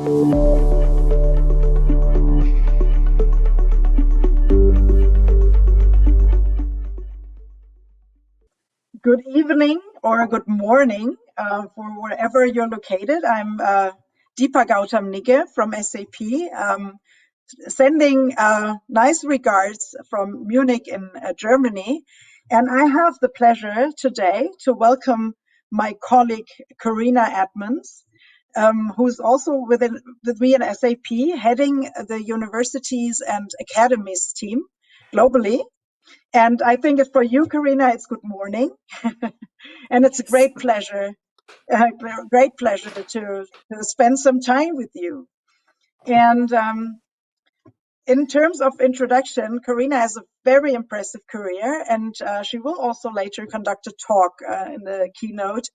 Good evening or good morning for wherever you're located. I'm Deepa Gautam-Nigge from SAP, sending nice regards from Munich in Germany. And I have the pleasure today to welcome my colleague Karina Edmonds, who's also with me in SAP, heading the universities and academies team globally. And I think for you, Karina, it's good morning. And it's a great pleasure to spend some time with you. And in terms of introduction, Karina has a very impressive career, and she will also later conduct a talk in the keynote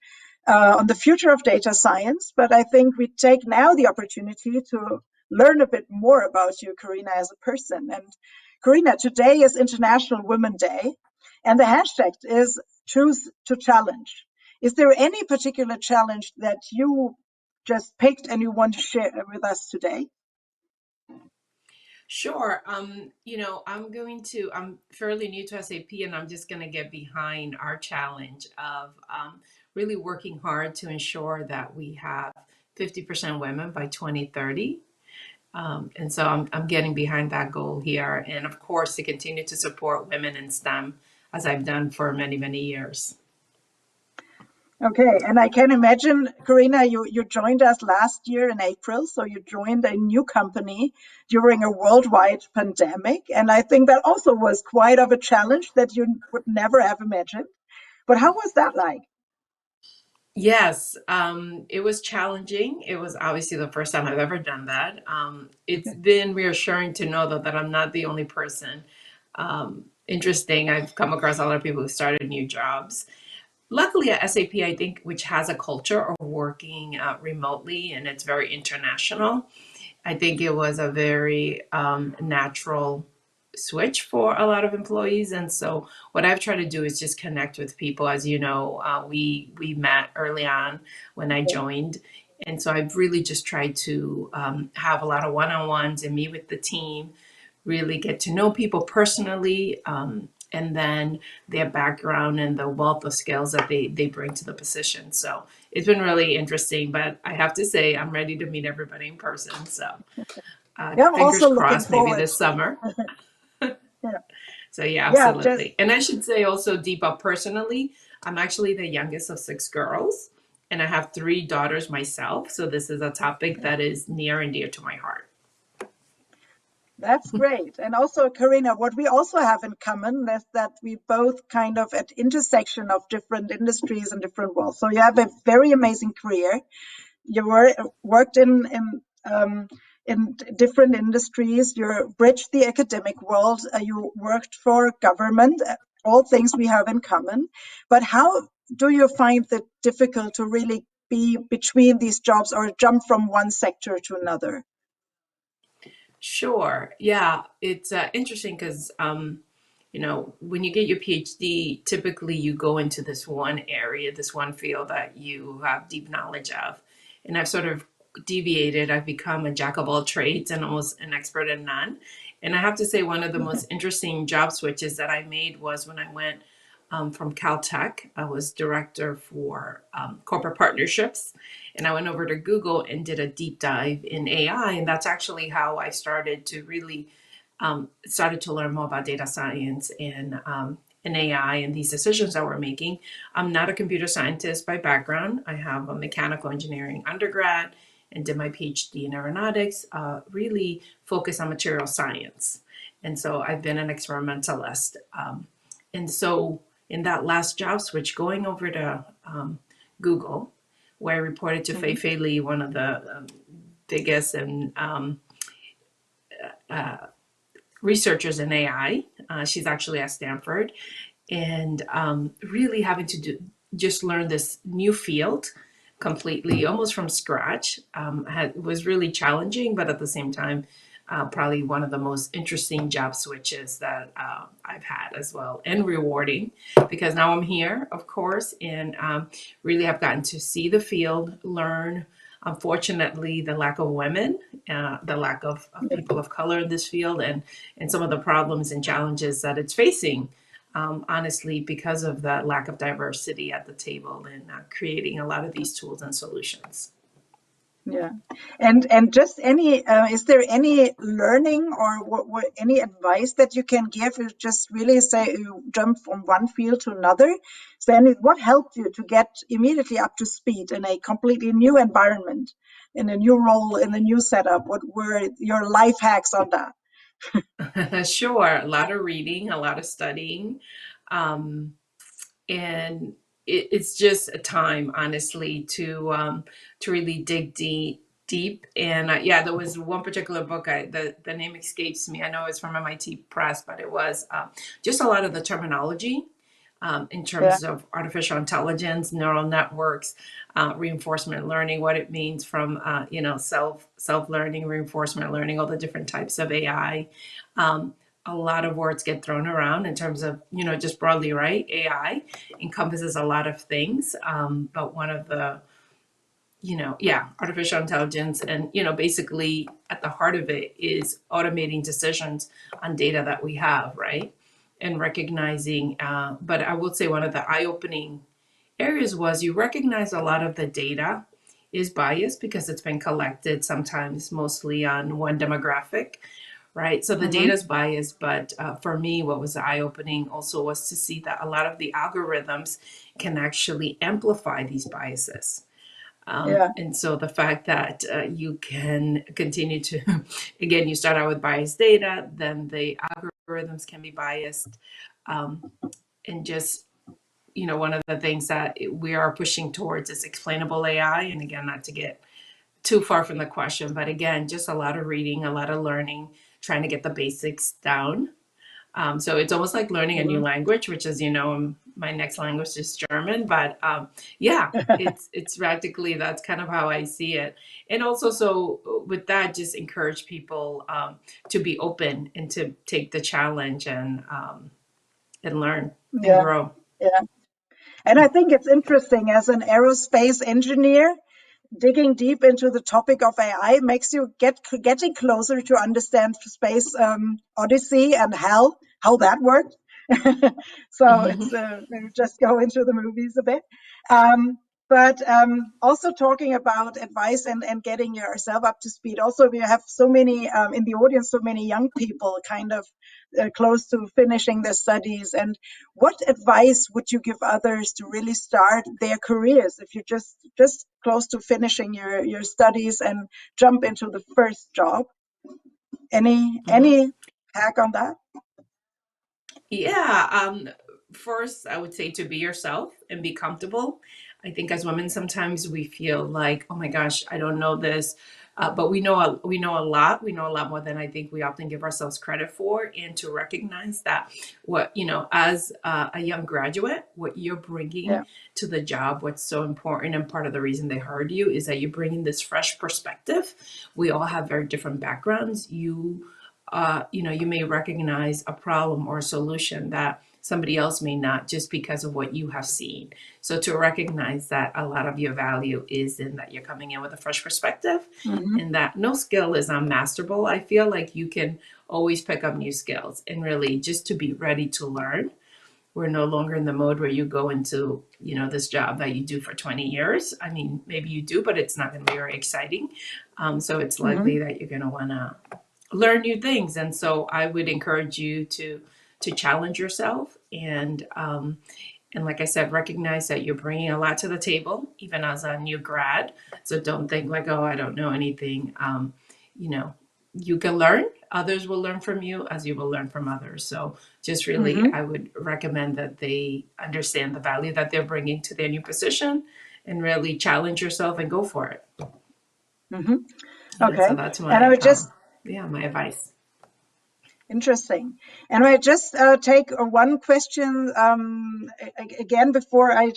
on the future of data science. But I think we take now the opportunity to learn a bit more about you, Karina, as a person. And Karina, today is International Women's Day, and the hashtag is Choose to Challenge. Is there any particular challenge that you just picked and you want to share with us today? Sure. I'm fairly new to SAP, and I'm just going to get behind our challenge of really working hard to ensure that we have 50% women by 2030. And so I'm getting behind that goal here. And of course, to continue to support women in STEM as I've done for many, many years. Okay, and I can imagine, Karina, you joined us last year in April, so you joined a new company during a worldwide pandemic, and I think that also was quite of a challenge that you would never have imagined. But how was that like? Yes, it was challenging. It was obviously the first time I've ever done that. It's been reassuring to know though that I'm not the only person. Interesting, I've come across a lot of people who started new jobs. Luckily at SAP, I think, which has a culture of working remotely and it's very international, I think it was a very natural switch for a lot of employees. And so what I've tried to do is just connect with people. As you know, we met early on when I joined. And so I've really just tried to have a lot of one-on-ones and meet with the team, really get to know people personally, and then their background and the wealth of skills that they bring to the position. So it's been really interesting, but I have to say I'm ready to meet everybody in person. So Yeah, I'm fingers also looking crossed, maybe forward this to. summer. Yeah, So yeah, yeah, just absolutely. And I should say also, Deepa, personally, I'm actually the youngest of six girls, and I have three daughters myself. So this is a topic that is near and dear to my heart. that's great. And also, Karina, what we also have in common is that we both kind of at intersection of different industries and different worlds. So you have a very amazing career. You worked um, in different industries. You bridged the academic world. You worked for government. All things we have in common. But how do you find it difficult to really be between these jobs or jump from one sector to another? Sure. Yeah, it's interesting because when you get your PhD, typically you go into this one area, this one field that you have deep knowledge of. And I've sort of deviated. I've become a jack of all trades and almost an expert in none. And I have to say, one of the most interesting job switches that I made was when I went from Caltech. I was director for corporate partnerships. And I went over to Google and did a deep dive in AI. And that's actually how I started to really started to learn more about data science and AI and these decisions that we're making. I'm not a computer scientist by background. I have a mechanical engineering undergrad and did my PhD in aeronautics, really focused on material science. And so I've been an experimentalist. And so in that last job switch, going over to Google, where I reported to Fei Mhm. Fei Li, one of the biggest and researchers in AI. She's actually at Stanford, and really having to just learn this new field completely, almost from scratch, was really challenging, but at the same time, probably one of the most interesting job switches that I've had as well, and rewarding because now I'm here, of course, and really have gotten to see the field, learn unfortunately, the lack of women, the lack of people of color in this field, and some of the problems and challenges that it's facing, honestly, because of that lack of diversity at the table and creating a lot of these tools and solutions. Yeah. And just any, is there any learning or any advice that you can give? You just really say you jump from one field to another. So what helped you to get immediately up to speed in a completely new environment, in a new role, in a new setup? What were your life hacks on that? Sure, a lot of reading, a lot of studying. Um, and it's just a time, honestly, to really dig deep. And yeah, there was one particular book. The name escapes me. I know it's from MIT Press, but it was just a lot of the terminology. In Yeah. terms of artificial intelligence, neural networks, reinforcement learning, what it means from self learning, reinforcement learning, all the different types of AI. Um, a lot of words get thrown around in terms of just broadly, right? AI encompasses a lot of things, but one of the artificial intelligence, and basically at the heart of it is automating decisions on data that we have, right? And recognizing, but I would say one of the eye-opening areas was you recognize a lot of the data is biased because it's been collected sometimes mostly on one demographic, right? So the Hmm. data is biased, but for me, what was eye-opening also was to see that a lot of the algorithms can actually amplify these biases. Yeah. And so the fact that you can continue to, again, you start out with biased data, then the algorithms can be biased. Um, and just, one of the things that we are pushing towards is explainable AI. And again, not to get too far from the question, but again, just a lot of reading, a lot of learning, trying to get the basics down. So it's almost like learning a new Hmm. language, which is, my next language is German. But yeah, it's practically that's kind of how I see it. And also, so with that, just encourage people to be open and to take the challenge and learn and Yeah. grow. Yeah. And I think it's interesting as an aerospace engineer, digging deep into the topic of AI makes you getting closer to understand space odyssey and how that worked. So it's maybe just go into the movies a bit. Um, but also talking about advice and getting yourself up to speed. Also, we have so many in the audience, so many young people kind of close to finishing their studies. And what advice would you give others to really start their careers if you're just close to finishing your studies and jump into the first job? Mhm. Any hack on that? Yeah. First, I would say to be yourself and be comfortable. I think as women, sometimes we feel like, oh my gosh, I don't know this, but we know a lot. We know a lot more than I think we often give ourselves credit for. And to recognize that what as a young graduate, what you're Yeah. bringing to the job, what's so important, and part of the reason they hired you is that you're bringing this fresh perspective. We all have very different backgrounds. You may recognize a problem or a solution that somebody else may not, just because of what you have seen. So to recognize that a lot of your value is in that you're coming in with a fresh perspective, Hmm. and that no skill is unmasterable. I feel like you can always pick up new skills, and really just to be ready to learn. We're no longer in the mode where you go into this job that you do for 20 years. I mean, maybe you do, but it's not going to be very exciting. So it's likely Hmm. that you're going to want to learn new things. And so I would encourage you to challenge yourself, and like I said, recognize that you're bringing a lot to the table, even as a new grad. So don't think like, oh, I don't know anything. You know, you can learn. Others will learn from you as you will learn from others. So just really, Hmm. I would recommend that they understand the value that they're bringing to their new position, and really challenge yourself and go for it. Hmm. And Okay. so that's And I my would just my advice. Interesting. And I just take one question again before I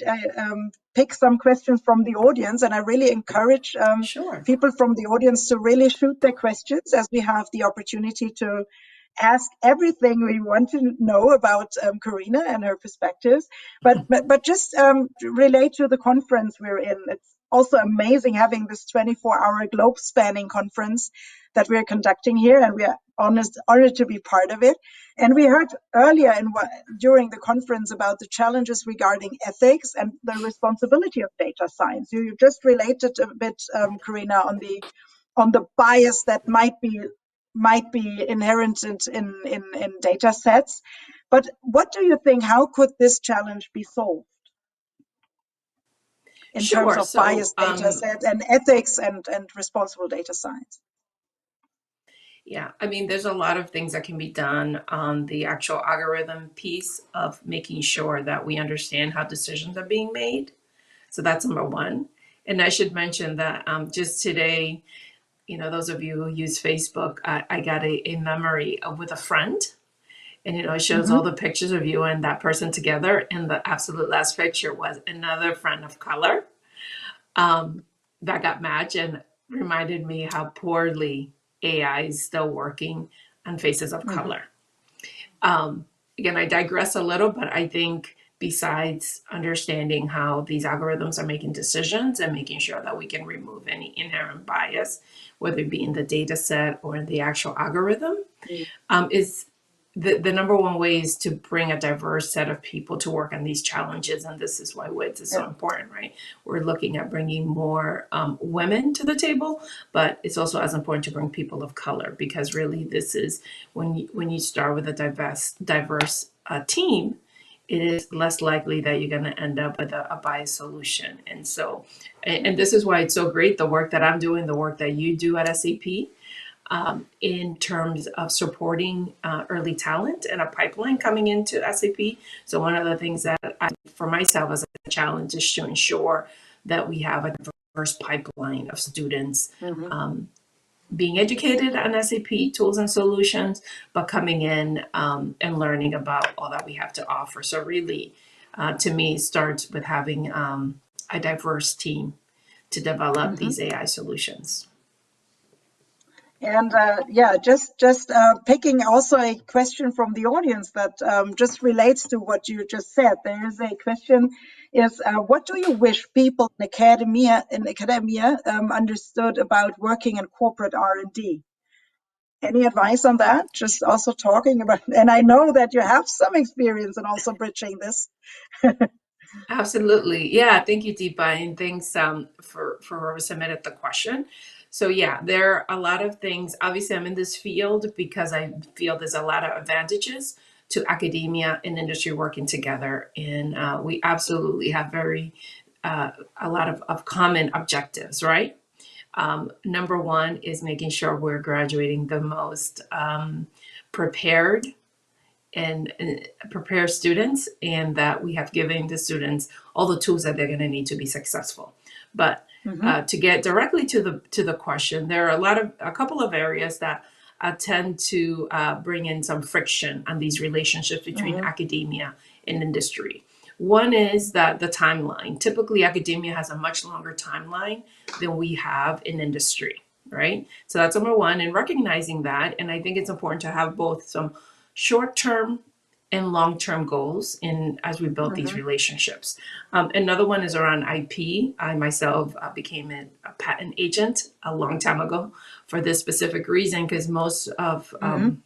pick some questions from the audience. And I really encourage Sure. people from the audience to really shoot their questions, as we have the opportunity to ask everything we want to know about Karina and her perspectives. But just relate to the conference we're in. also amazing having this 24-hour globe spanning conference that we're conducting here, and we are honored to be part of it. And we heard earlier during the conference about the challenges regarding ethics and the responsibility of data science. You just related a bit, Karina, on the bias that might be inherent in data sets. But what do you think? How could this challenge be solved in terms Sure. of So, biased data set and ethics and responsible data science? yeah, I mean, there's a lot of things that can be done on the actual algorithm piece of making sure that we understand how decisions are being made. So that's number one. And I should mention that just today, those of you who use Facebook, I got a memory with a friend. And, it shows all Mm-hmm. the pictures of you and that person together. And the absolute last picture was another friend of color that got matched and reminded me how poorly AI is still working on faces of Mm-hmm. color. Again, I digress a little, but I think besides understanding how these algorithms are making decisions and making sure that we can remove any inherent bias, whether it be in the data set or in the actual algorithm, is the number one way is to bring a diverse set of people to work on these challenges. And this is why WiDS is so Yeah. important, right? We're looking at bringing more women to the table, but it's also as important to bring people of color, because really this is when you start with a diverse team, it is less likely that you're going to end up with a biased solution. And so, and this is why it's so great, the work that I'm doing, the work that you do at SAP, in terms of supporting early talent and a pipeline coming into SAP. So one of the things that for myself as a challenge is to ensure that we have a diverse pipeline of students Mm-hmm. being educated on SAP tools and solutions, but coming in and learning about all that we have to offer. So really, to me, it starts with having a diverse team to develop Mm-hmm. these AI solutions. And yeah, just picking also a question from the audience that just relates to what you just said. There is a question: is what do you wish people in academia understood about working in corporate R&D? Any advice on that? Just also talking about, and I know that you have some experience in also bridging this. Absolutely. Yeah. Thank you, Deepa. And thanks for whoever submitted the question. So, yeah, there are a lot of things. Obviously, I'm in this field because I feel there's a lot of advantages to academia and industry working together. And we absolutely have a lot of common objectives, right? Number one is making sure we're graduating the most prepared and prepare students, and that we have given the students all the tools that they're going to need to be successful. But Mm-hmm. to get directly to the question, there are a couple of areas that tend to bring in some friction on these relationships between Mm-hmm. academia and industry. One is that the timeline. Typically, academia has a much longer timeline than we have in industry, right? So that's number one, and recognizing that. And I think it's important to have both some short-term and long-term goals in as we build these Mm-hmm. relationships. Another one is around IP. I myself became a patent agent a long time ago for this specific reason, because most of Mm-hmm.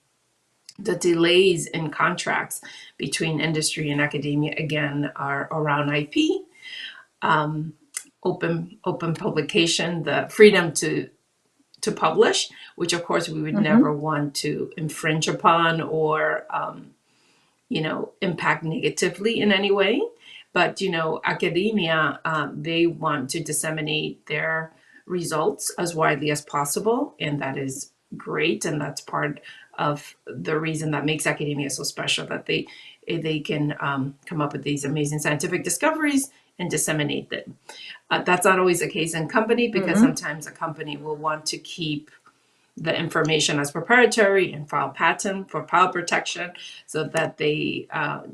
the delays in contracts between industry and academia, again, are around IP, open publication, the freedom to publish, which of course we would Mm-hmm. never want to infringe upon or impact negatively in any way. But academia, they want to disseminate their results as widely as possible, and that is great, and that's part of the reason that makes academia so special, that they can come up with these amazing scientific discoveries and disseminate them. That's not always the case in company, because Mm-hmm. sometimes a company will want to keep the information as proprietary and file patent for power protection so that they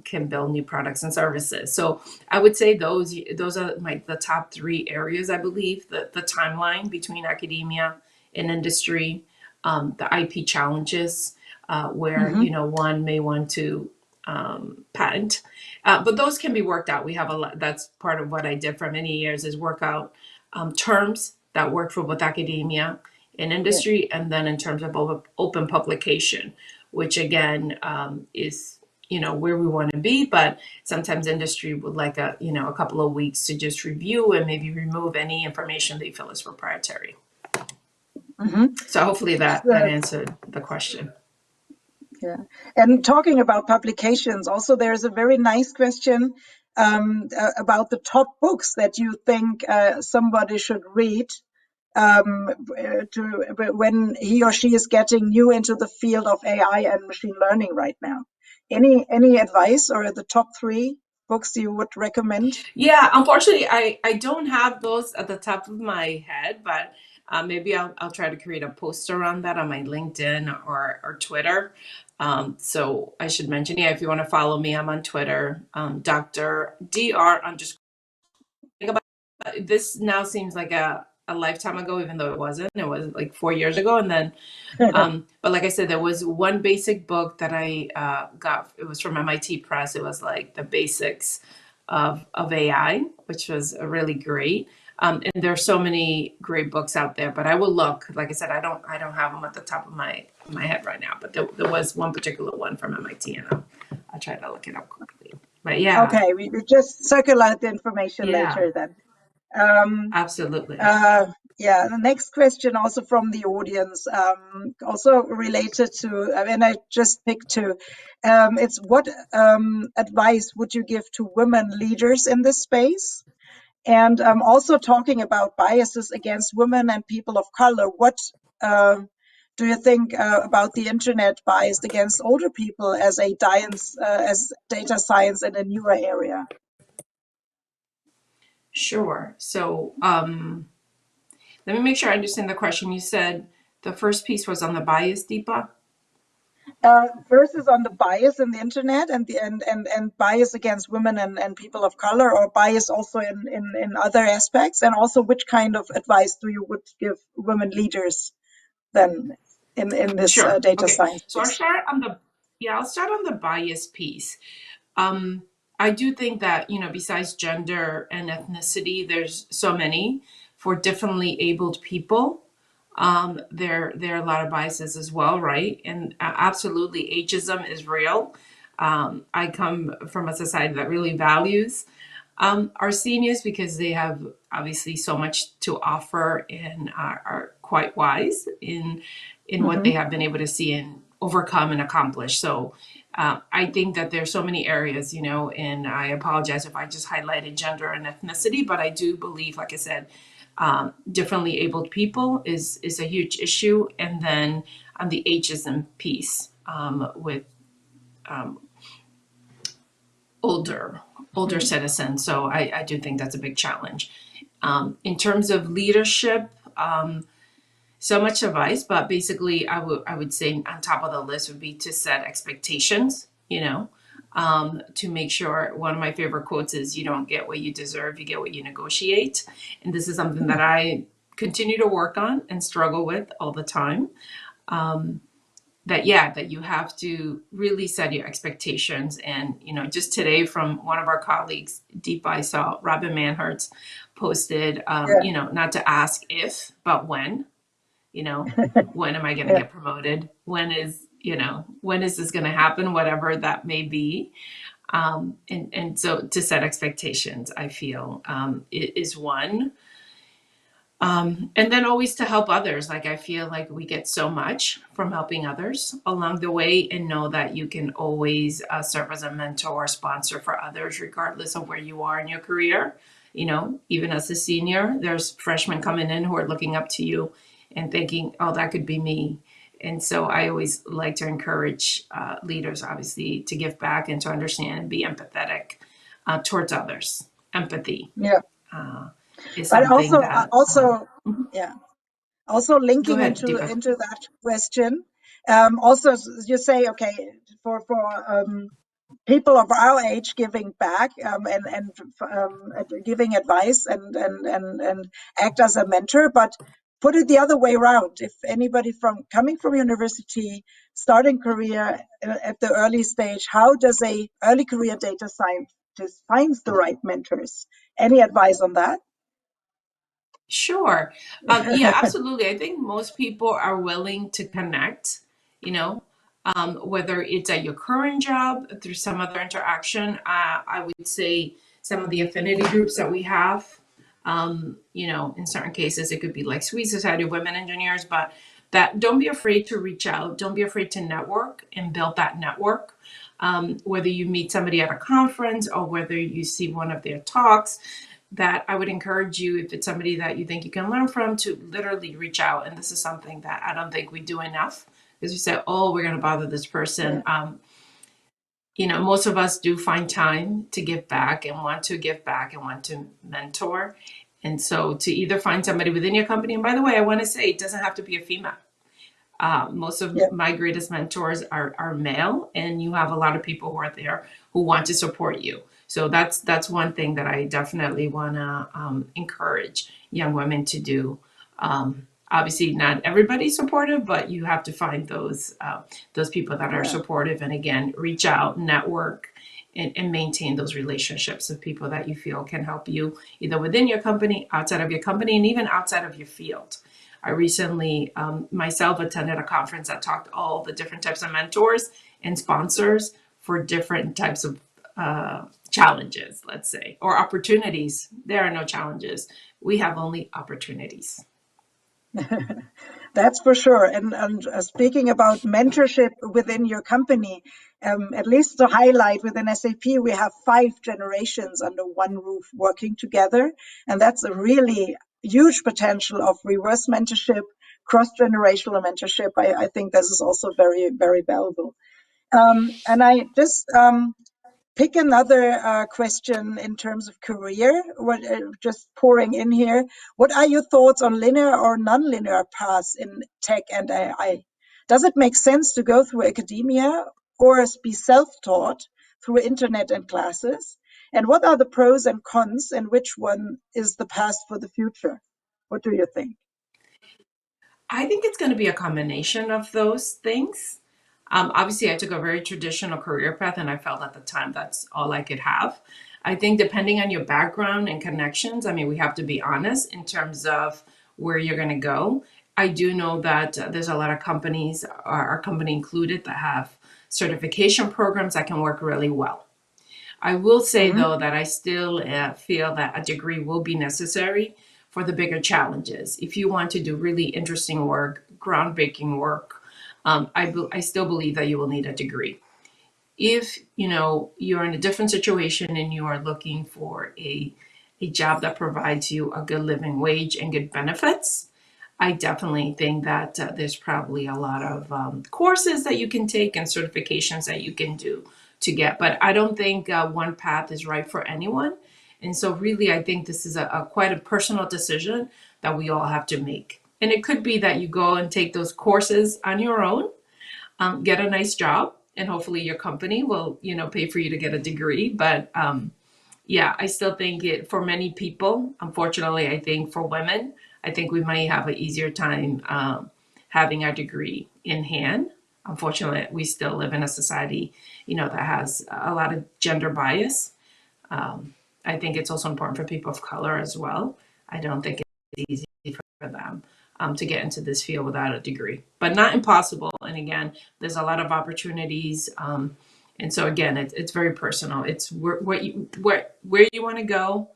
can build new products and services. So I would say those are the top three areas. I believe the timeline between academia and industry, the IP challenges, where Mm-hmm. one may want to patent, but those can be worked out. We have a lot. That's part of what I did for many years, is work out terms that work for both academia and industry, and then in terms of open publication, which again is where we want to be, but sometimes industry would like a couple of weeks to just review and maybe remove any information they feel is proprietary. So hopefully that answered the question. Yeah, and talking about publications, also there's a very nice question about the top books that you think somebody should read when he or she is getting new into the field of AI and machine learning right now. Any advice or the top 3 books you would recommend? Yeah, unfortunately, I don't have those at the top of my head, but maybe I'll try to create a post around that on my LinkedIn or Twitter. So I should mention, yeah, if you want to follow me, I'm on Twitter, Dr. Dr. This now seems like a lifetime ago, even though it wasn't. It was like 4 years ago. And then, but like I said, there was one basic book that I got. It was from MIT Press. It was like the basics of AI, which was really great. And there are so many great books out there, but I will look. Like I said, I don't have them at the top of my head right now. But there was one particular one from MIT, and I'll try to look it up quickly. But yeah. Okay, we just circulate the information later then. Absolutely. Yeah, the next question also from the audience, also related to, and I just picked 2. It's what advice would you give to women leaders in this space? And also talking about biases against women and people of color, what do you think about the internet biased against older people as as data science in a newer area? Sure. So let me make sure I understand the question. You said the first piece was on the bias, Deepa? First is on the bias in the internet and bias against women and people of color, or bias also in other aspects, and also which kind of advice do you would give women leaders then in this Sure. data Okay. science So piece? I'll start on the bias piece. I do think that, besides gender and ethnicity, there's so many for differently abled people. There are a lot of biases as well, right? And absolutely, ageism is real. I come from a society that really values our seniors because they have obviously so much to offer and are quite wise in what they have been able to see and overcome and accomplish. So I think that there's so many areas, and I apologize if I just highlighted gender and ethnicity, but I do believe, like I said, differently abled people is a huge issue. And then on the ageism piece with older citizens. So I do think that's a big challenge. In terms of leadership, so much advice, but basically I would say on top of the list would be to set expectations, to make sure. One of my favorite quotes is, you don't get what you deserve, you get what you negotiate. And this is something that I continue to work on and struggle with all the time. That you have to really set your expectations. And just today from one of our colleagues, Deepa, I saw Robin Manhertz posted, not to ask if, but when. When am I going to get promoted? When is this going to happen? Whatever that may be. And so to set expectations, I feel is one. And then always to help others. Like I feel like we get so much from helping others along the way, and know that you can always serve as a mentor or sponsor for others, regardless of where you are in your career. Even as a senior, there's freshmen coming in who are looking up to you and thinking, oh, that could be me. And so I always like to encourage leaders, obviously, to give back and to understand and be empathetic towards others. Empathy. Yeah. Is But something that also linking ahead, into Deepa. that question. Also, you say, okay, for people of our age giving back and giving advice and act as a mentor, but put it the other way around. If anybody coming from university, starting career at the early stage, how does a early career data scientist finds the right mentors? Any advice on that? Sure. Yeah, absolutely. I think most people are willing to connect, you know, whether it's at your current job through some other interaction. I would say some of the affinity groups that we have, in certain cases, it could be like Sweet Society of Women Engineers, but that don't be afraid to reach out. Don't be afraid to network and build that network. Whether you meet somebody at a conference or whether you see one of their talks, that I would encourage you, if it's somebody that you think you can learn from, to literally reach out. And this is something that I don't think we do enough, because we say, oh, we're going to bother this Yeah, person. Most of us do find time to give back and want to give back and want to mentor. And so to either find somebody within your company, and by the way, I want to say it doesn't have to be a female. Most yeah, of my greatest mentors are male, and you have a lot of people who are there who want to support you. So that's one thing that I definitely want to encourage young women to do. Obviously, not everybody's supportive, but you have to find those people that are yeah, supportive, and again, reach out, network, and maintain those relationships of people that you feel can help you either within your company, outside of your company, and even outside of your field. I recently myself attended a conference that talked all the different types of mentors and sponsors for different types of challenges, let's say, or opportunities. There are no challenges. We have only opportunities. that's for sure. And speaking about mentorship within your company, at least to highlight within SAP, we have 5 generations under one roof working together, and that's a really huge potential of reverse mentorship, cross-generational mentorship. I think this is also very, very valuable. And I just pick another question in terms of career. What just pouring in here? What are your thoughts on linear or non-linear paths in tech and AI? Does it make sense to go through academia or be self-taught through internet and classes? And what are the pros and cons, and which one is the path for the future? What do you think? I think it's going to be a combination of those things. Obviously, I took a very traditional career path, and I felt at the time that's all I could have. I think depending on your background and connections, I mean, we have to be honest in terms of where you're going to go. I do know that there's a lot of companies, our company included, that have certification programs that can work really well. I will say, Hmm. though, that I still feel that a degree will be necessary for the bigger challenges. If you want to do really interesting work, groundbreaking work, I still believe that you will need a degree. If you're in a different situation and you are looking for a job that provides you a good living wage and good benefits, I definitely think that there's probably a lot of courses that you can take and certifications that you can do to get. But I don't think one path is right for anyone. And so, really, I think this is a quite a personal decision that we all have to make. And it could be that you go and take those courses on your own, get a nice job, and hopefully your company will, pay for you to get a degree. But yeah, I still think it for many people, unfortunately, I think for women, I think we might have an easier time having our degree in hand. Unfortunately, we still live in a society, that has a lot of gender bias. I think it's also important for people of color as well. I don't think it's easy for them to get into this field without a degree, but not impossible. And again, there's a lot of opportunities. And so again, it's very personal. It's where you want to go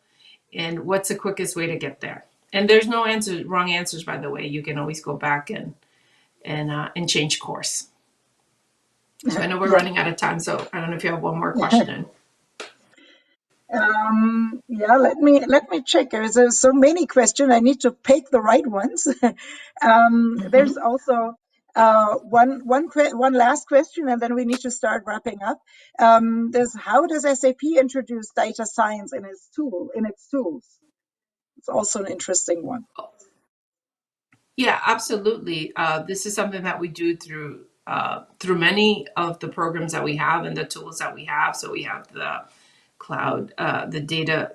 and what's the quickest way to get there. And there's no wrong answers, by the way. You can always go back and change course. So I know we're Yeah. running out of time. So I don't know if you have one more question. Yeah, let me check. There's so many questions. I need to pick the right ones. There's Hmm. also one last question, and then we need to start wrapping up. There's how does SAP introduce data science in its tools? It's also an interesting one. Yeah, absolutely. This is something that we do through many of the programs that we have and the tools that we have. So we have the cloud, the data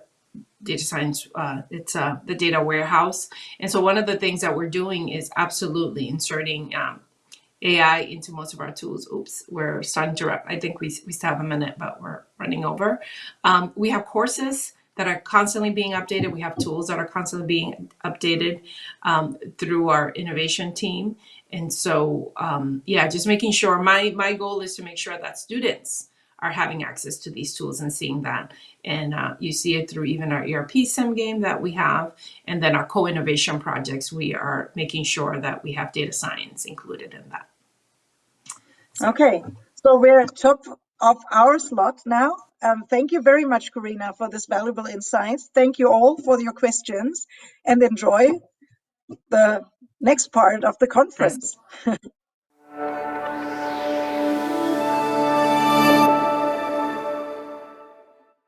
science. It's the data warehouse. And so one of the things that we're doing is absolutely inserting AI into most of our tools. Oops, we're starting to wrap. I think we still have a minute, but we're running over. We have courses that are constantly being updated. We have tools that are constantly being updated through our innovation team. And so, yeah, just making sure my goal is to make sure that students are having access to these tools and seeing that. And you see it through even our ERP sim game that we have. And then our co-innovation projects, we are making sure that we have data science included in that. So. Okay, so we're at top of our slot now. Thank you very much, Karina, for this valuable insights. Thank you all for your questions, and enjoy the next part of the conference.